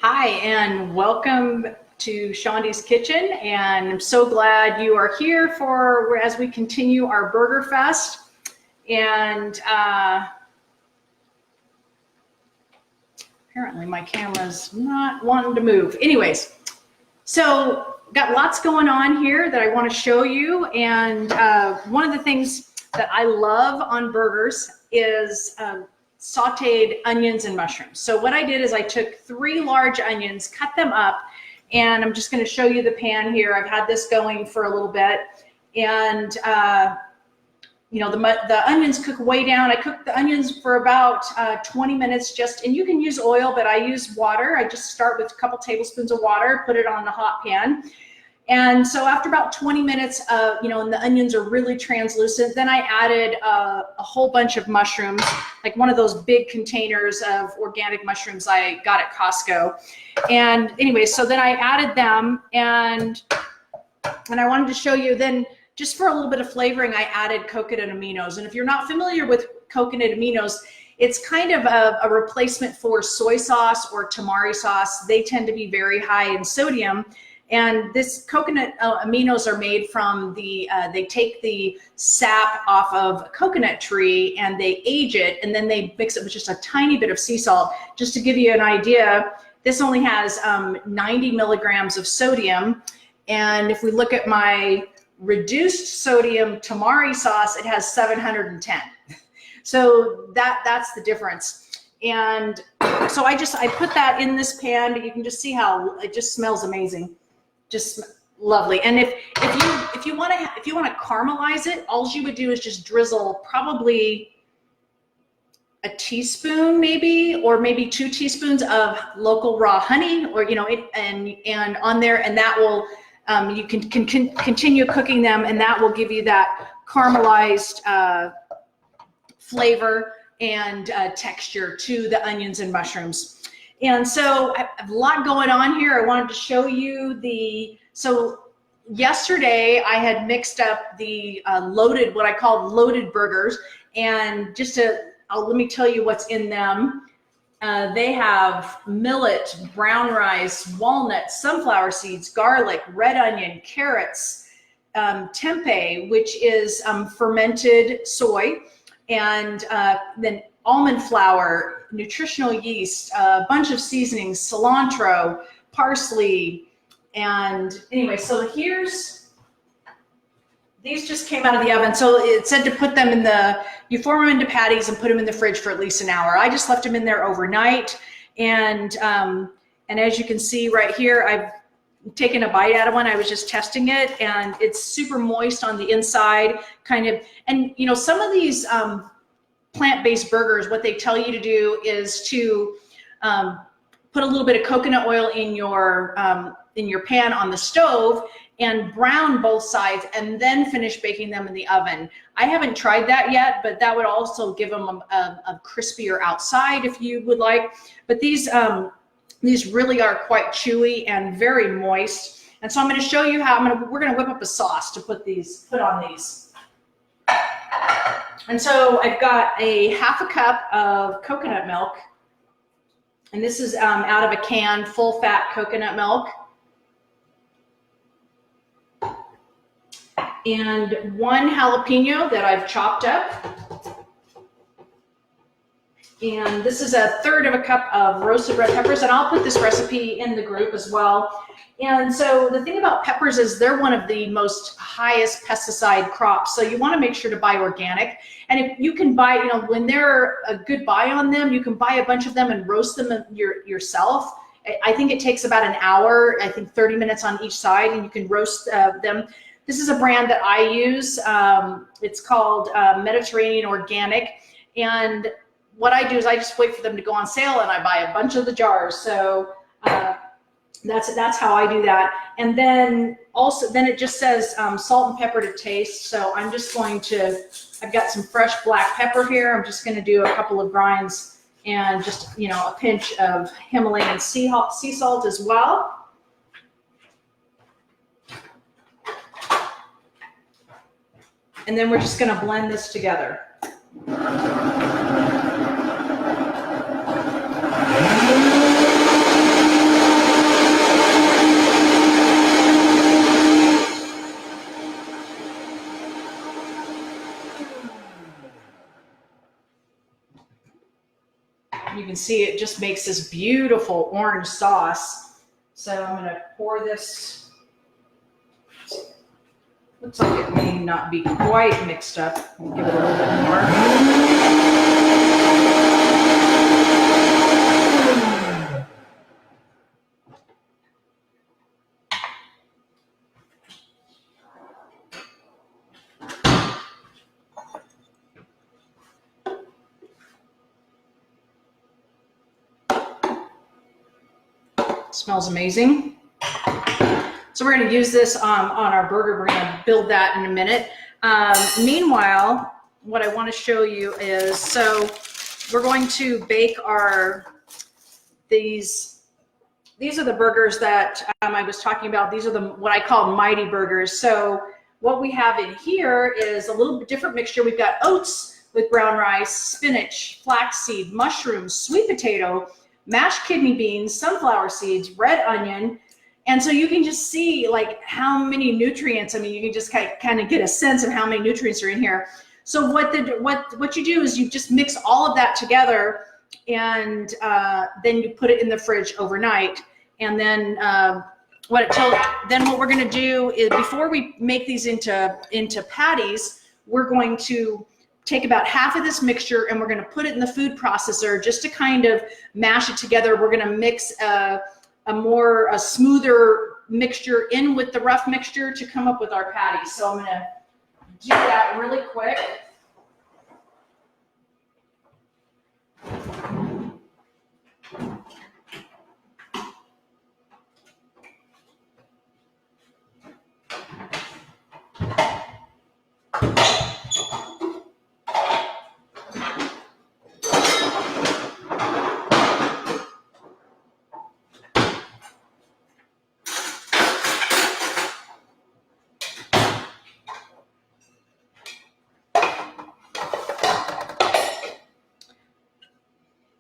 Hi, and welcome to Shondi's Kitchen, and I'm so glad you are here for as we continue our Burger Fest. And apparently my camera's not wanting to move. Anyways, so got lots going on here that I want to show you, and one of the things that I love on burgers is sauteed onions and mushrooms. So what I did is I took 3 large onions, cut them up, and I'm just going to show you the pan here. I've had this going for a little bit, and you know, the onions cook way down. I cooked the onions for about 20 minutes and you can use oil, but I use water. I just start with a couple tablespoons of water, put it on the hot pan. And so after about 20 minutes, you know, and the onions are really translucent, then I added a whole bunch of mushrooms, like one of those big containers of organic mushrooms I got at Costco. And anyway, so then I added them, and I wanted to show you then, just for a little bit of flavoring, I added coconut aminos. And if you're not familiar with coconut aminos, it's kind of a replacement for soy sauce or tamari sauce. They tend to be very high in sodium. And this coconut aminos are made from they take the sap off of a coconut tree and they age it, and then they mix it with just a tiny bit of sea salt. Just to give you an idea, this only has 90 milligrams of sodium. And if we look at my reduced sodium tamari sauce, it has 710. So that's the difference. And so I put that in this pan, but you can just see how it just smells amazing. Just lovely. And if you want to caramelize it, all you would do is just drizzle probably a teaspoon, maybe, or maybe 2 teaspoons of local raw honey, or and on there, and that will you can continue cooking them, and that will give you that caramelized flavor and texture to the onions and mushrooms. And so I have a lot going on here. I wanted to show you so yesterday I had mixed up the what I call loaded burgers, and let me tell you what's in them. They have millet, brown rice, walnuts, sunflower seeds, garlic, red onion, carrots, tempeh, which is fermented soy, and then almond flour, nutritional yeast, a bunch of seasonings, cilantro, parsley. And anyway, so these just came out of the oven. So it said to put them you form them into patties and put them in the fridge for at least an hour. I just left them in there overnight. And as you can see right here, I've taken a bite out of one. I was just testing it, and it's super moist on the inside, kind of. And you know, some of these plant-based burgers, what they tell you to do is to put a little bit of coconut oil in your pan on the stove and brown both sides, and then finish baking them in the oven. I haven't tried that yet, but that would also give them a crispier outside if you would like. But these really are quite chewy and very moist. And so I'm going to show you how we're going to whip up a sauce to put on these. And so I've got a ½ a cup of coconut milk, and this is out of a can, full fat coconut milk. And 1 jalapeno that I've chopped up. And this is a 1/3 of a cup of roasted red peppers, and I'll put this recipe in the group as well. And so the thing about peppers is they're one of the most highest pesticide crops. So you want to make sure to buy organic. And if you can buy, you know, when they're a good buy on them, you can buy a bunch of them and roast them yourself. I think it takes about an hour, I think 30 minutes on each side, and you can roast them. This is a brand that I use. It's called Mediterranean Organic. And what I do is I just wait for them to go on sale, and I buy a bunch of the jars. So that's how I do that. And then it just says salt and pepper to taste. So I'm just I've got some fresh black pepper here. I'm just going to do a couple of grinds, and just, you know, a pinch of Himalayan sea salt as well. And then we're just going to blend this together. You can see it just makes this beautiful orange sauce. So I'm going to pour this. Looks like it may not be quite mixed up. We'll give it a little bit more. Smells amazing. So we're going to use this on our burger. We're going to build that in a minute. Meanwhile, what I want to show you is, so we're going to bake these are the burgers that I was talking about. These are what I call mighty burgers. So what we have in here is a little bit different mixture. We've got oats with brown rice, spinach, flaxseed, mushrooms, sweet potato, mashed kidney beans, sunflower seeds, red onion. And so you can just see like how many nutrients. I mean, you can just kind of get a sense of how many nutrients are in here. So what you do is you just mix all of that together, and then you put it in the fridge overnight. And then what we're going to do is, before we make these into patties, we're going to take about half of this mixture and we're going to put it in the food processor just to kind of mash it together. We're going to mix a smoother mixture in with the rough mixture to come up with our patties. So I'm going to do that really quick.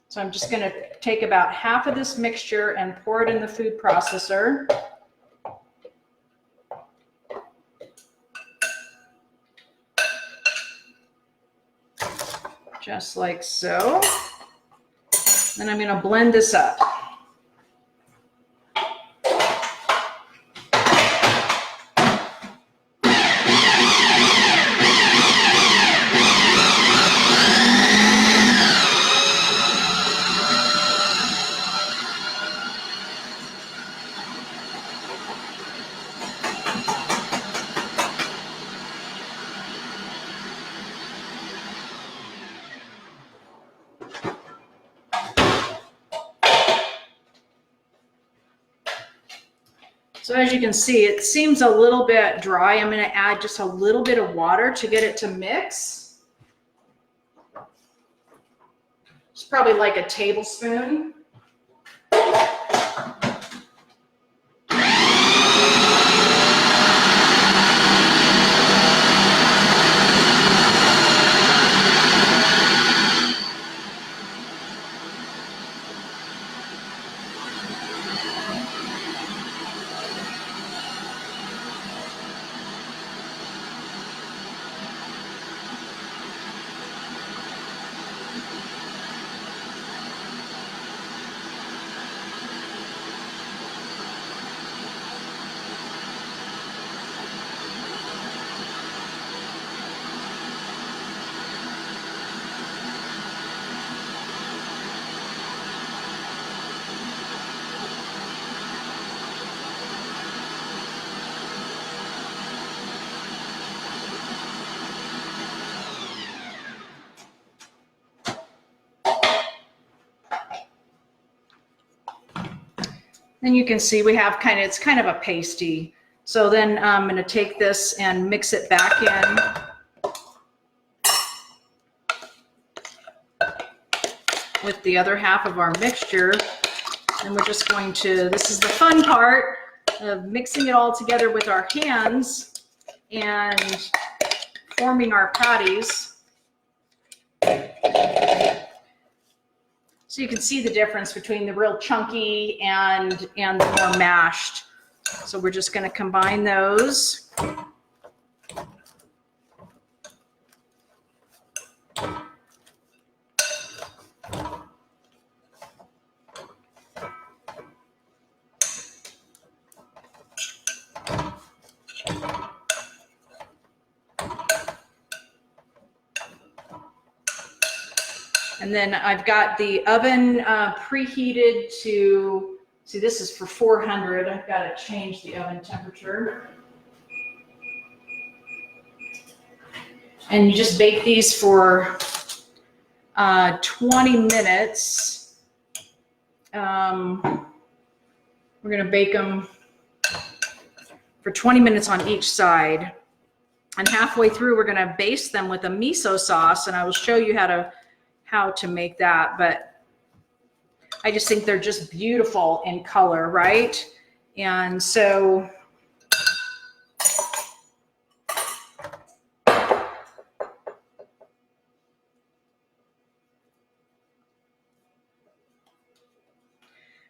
So I'm just going to take about half of this mixture and pour it in the food processor. Just like so. Then I'm going to blend this up. So as you can see, it seems a little bit dry. I'm going to add just a little bit of water to get it to mix. It's probably like a tablespoon. Then you can see we have it's kind of a pasty. So then I'm going to take this and mix it back in with the other half of our mixture. And we're just going to, this is the fun part of mixing it all together with our hands and forming our patties. So you can see the difference between the real chunky and the more mashed. So we're just going to combine those. And then I've got the oven preheated to, see, this is for 400. I've got to change the oven temperature. And you just bake these for 20 minutes. We're going to bake them for 20 minutes on each side. And halfway through, we're going to baste them with a miso sauce, and I will show you how to make that. But I just think they're just beautiful in color, right? And so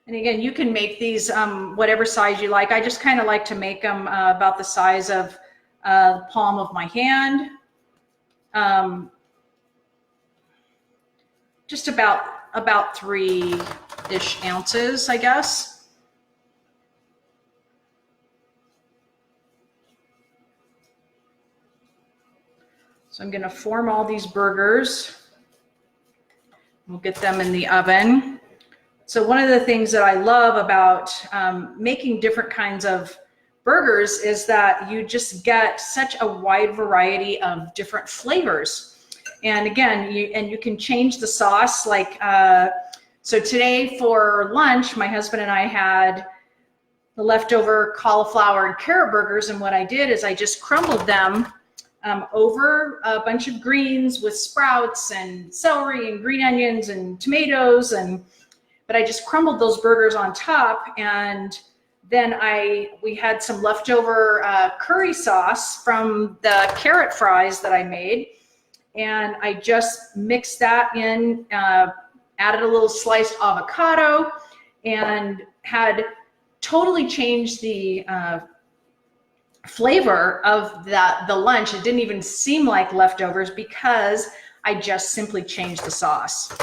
and again, you can make these whatever size you like. I just kind of like to make them about the size of the palm of my hand. Just about 3-ish ounces, I guess. So I'm going to form all these burgers. We'll get them in the oven. So one of the things that I love about making different kinds of burgers is that you just get such a wide variety of different flavors. And again, you can change the sauce. Like, so today for lunch, my husband and I had the leftover cauliflower and carrot burgers. And what I did is I just crumbled them over a bunch of greens with sprouts and celery and green onions and tomatoes. But I just crumbled those burgers on top, and then we had some leftover curry sauce from the carrot fries that I made, and I just mixed that in, added a little sliced avocado, and had totally changed the flavor of the lunch. It didn't even seem like leftovers because I just simply changed the sauce.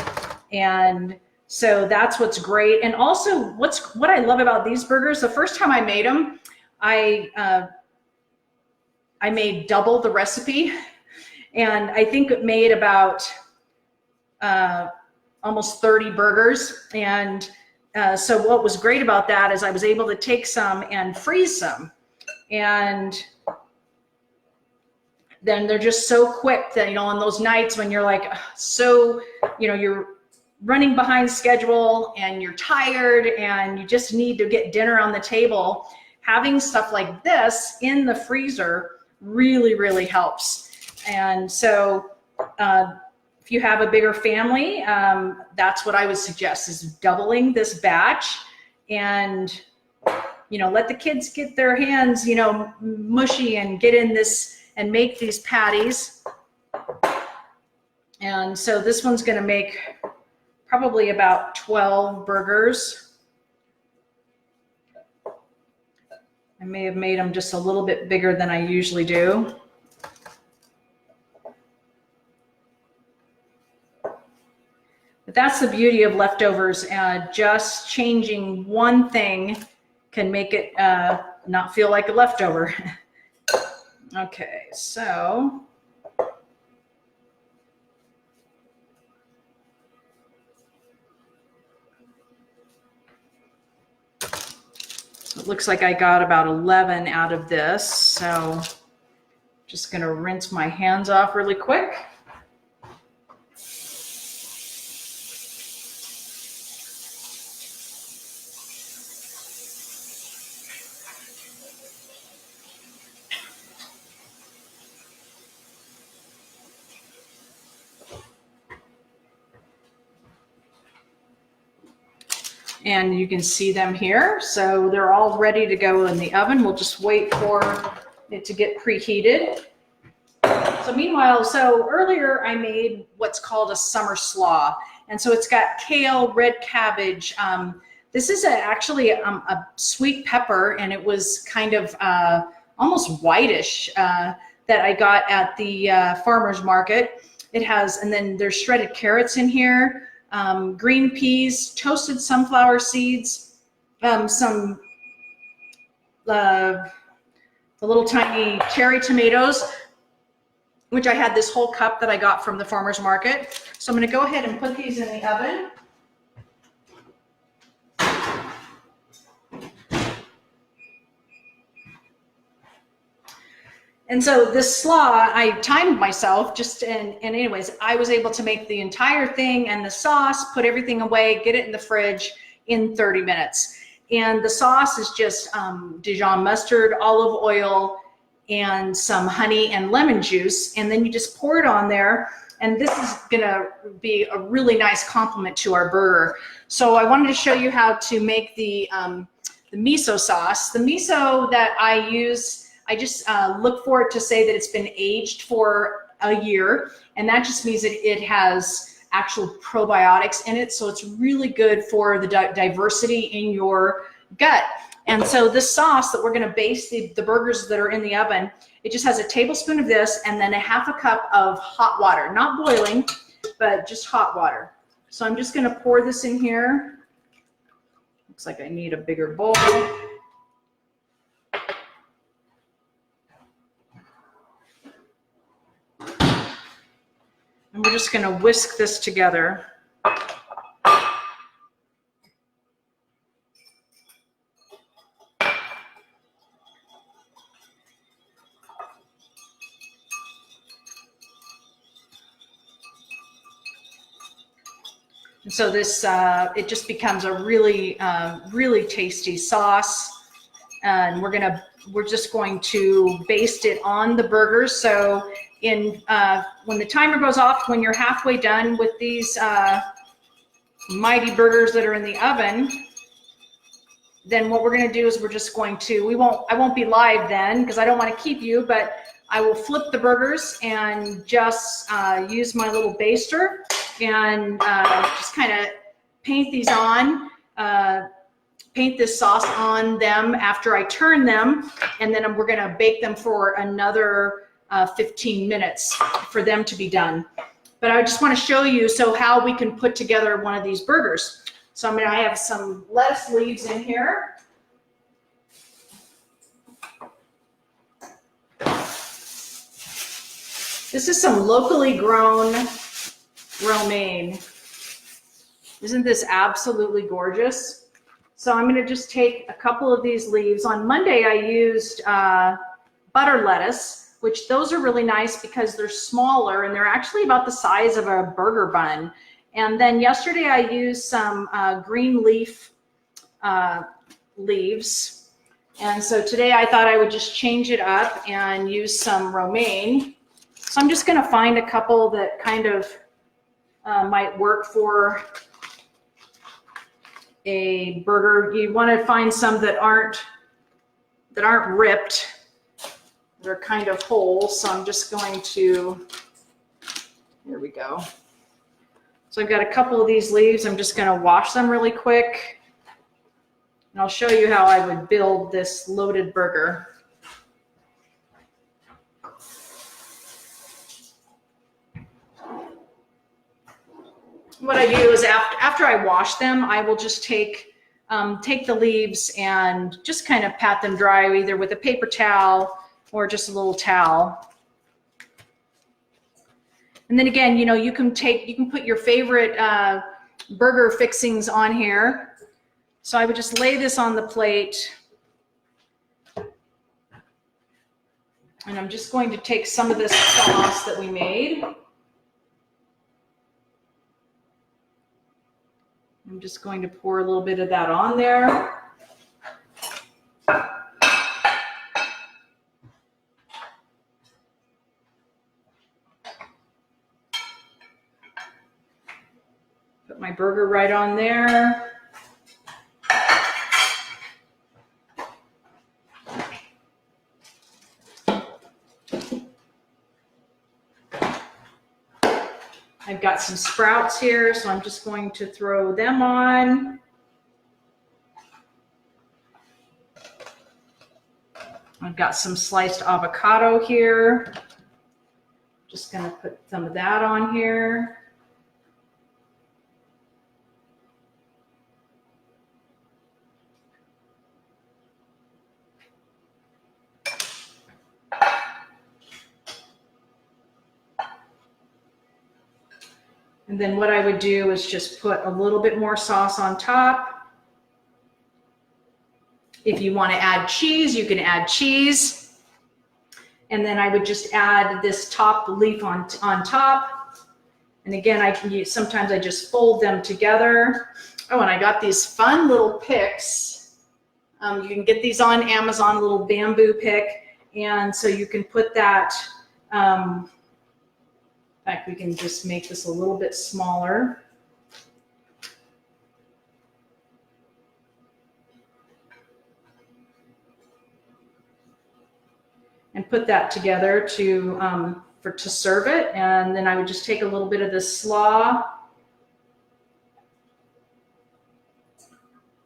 And so that's what's great. And also what I love about these burgers, the first time I made them, I made double the recipe, and I think it made about almost 30 burgers. And so what was great about that is I was able to take some and freeze some. And then they're just so quick that, on those nights when you're like, you're running behind schedule and you're tired and you just need to get dinner on the table, having stuff like this in the freezer really, really helps. And so if you have a bigger family, that's what I would suggest, is doubling this batch, and let the kids get their hands mushy and get in this and make these patties. And so this one's going to make probably about 12 burgers. I may have made them just a little bit bigger than I usually do. But that's the beauty of leftovers. Just changing one thing can make it not feel like a leftover. Okay, so it looks like I got about 11 out of this. So just going to rinse my hands off really quick. And you can see them here. So they're all ready to go in the oven. We'll just wait for it to get preheated. So meanwhile, earlier I made what's called a summer slaw. And so it's got kale, red cabbage. This is actually a sweet pepper, and it was kind of almost whitish that I got at the farmer's market. It has, and then there's shredded carrots in here. Green peas, toasted sunflower seeds, some the little tiny cherry tomatoes. which I had this whole cup that I got from the farmer's market. So I'm gonna go ahead and put these in the oven. And so this slaw, I timed myself and anyways, I was able to make the entire thing and the sauce, put everything away, get it in the fridge in 30 minutes. And the sauce is just Dijon mustard, olive oil, and some honey and lemon juice. And then you just pour it on there. And this is gonna be a really nice complement to our burger. So I wanted to show you how to make the miso sauce. The miso that I use, I just look for it to say that it's been aged for a year, and that just means that it has actual probiotics in it, so it's really good for the diversity in your gut. And so this sauce that we're going to base the burgers that are in the oven, it just has a tablespoon of this and then a half a cup of hot water, not boiling, but just hot water. So I'm just going to pour this in here. Looks like I need a bigger bowl. And we're just going to whisk this together. And so this, it just becomes a really, really tasty sauce. And we're just going to baste it on the burgers. So when the timer goes off, when you're halfway done with these mighty burgers that are in the oven, then what we're going to do is we're just going to, I won't be live then because I don't want to keep you, but I will flip the burgers and just use my little baster and just kind of paint these on, paint this sauce on them after I turn them, and then we're going to bake them for another 15 minutes for them to be done. But I just want to show you how we can put together one of these burgers. So I have some lettuce leaves in here. This is some locally grown romaine. Isn't this absolutely gorgeous? So I'm going to just take a couple of these leaves. On Monday I used butter lettuce, which those are really nice because they're smaller and they're actually about the size of a burger bun. And then yesterday I used some green leaf leaves. And so today I thought I would just change it up and use some romaine. So I'm just going to find a couple that kind of might work for a burger. You want to find some that aren't ripped. They're kind of whole. So I'm just going to, here we go. So I've got a couple of these leaves. I'm just going to wash them really quick. And I'll show you how I would build this loaded burger. What I do is after I wash them, I will just take the leaves and just kind of pat them dry, either with a paper towel or just a little towel. And then again, you can put your favorite burger fixings on here. So I would just lay this on the plate. And I'm just going to take some of this sauce that we made. I'm just going to pour a little bit of that on there. Put my burger right on there. I've got some sprouts here, so I'm just going to throw them on. I've got some sliced avocado here. Just going to put some of that on here. And then what I would do is just put a little bit more sauce on top. If you want to add cheese, you can add cheese. And then I would just add this top leaf on top. And again, I can use, sometimes I just fold them together. Oh, and I got these fun little picks. You can get these on Amazon, a little bamboo pick. And so you can put that, in fact, we can just make this a little bit smaller. And put that together to serve it. And then I would just take a little bit of this slaw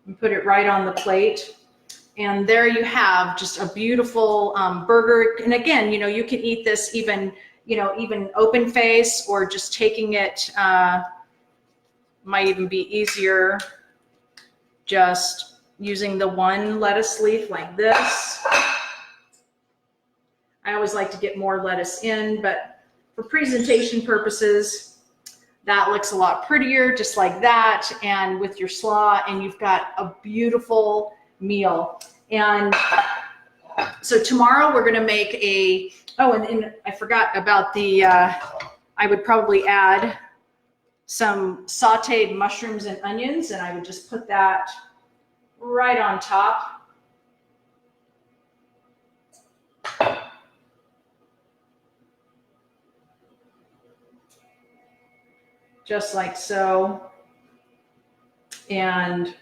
and put it right on the plate. And there you have just a beautiful burger. And again, you know, you can eat this even, you know, even open face, or just taking it, might even be easier just using the one lettuce leaf like this. I always like to get more lettuce in, but for presentation purposes, that looks a lot prettier, just like that, and with your slaw, and you've got a beautiful meal. And so tomorrow we're gonna make a, oh, and I forgot about the, I would probably add some sauteed mushrooms and onions, and I would just put that right on top. Just like so. And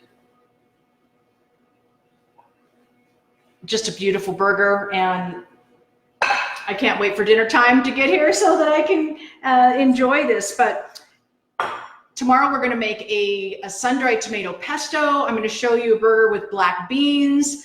just a beautiful burger. And I can't wait for dinner time to get here so that I can enjoy this. But tomorrow we're gonna make a sun-dried tomato pesto. I'm gonna show you a burger with black beans.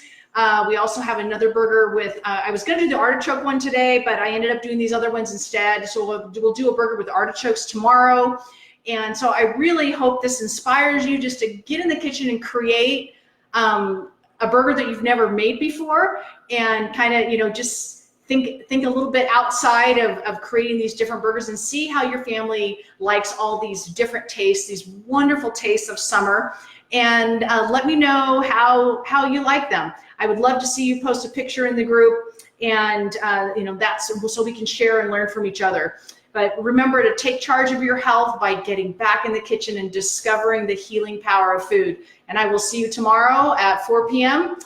We also have another burger with, I was gonna do the artichoke one today, but I ended up doing these other ones instead. So we'll do a burger with artichokes tomorrow. And so I really hope this inspires you just to get in the kitchen and create a burger that you've never made before, and kind of, you know, just think a little bit outside of creating these different burgers, and see how your family likes all these different tastes, these wonderful tastes of summer. And let me know how you like them. I would love to see you post a picture in the group, and you know, that's so we can share and learn from each other. But remember to take charge of your health by getting back in the kitchen and discovering the healing power of food. And I will see you tomorrow at 4 p.m.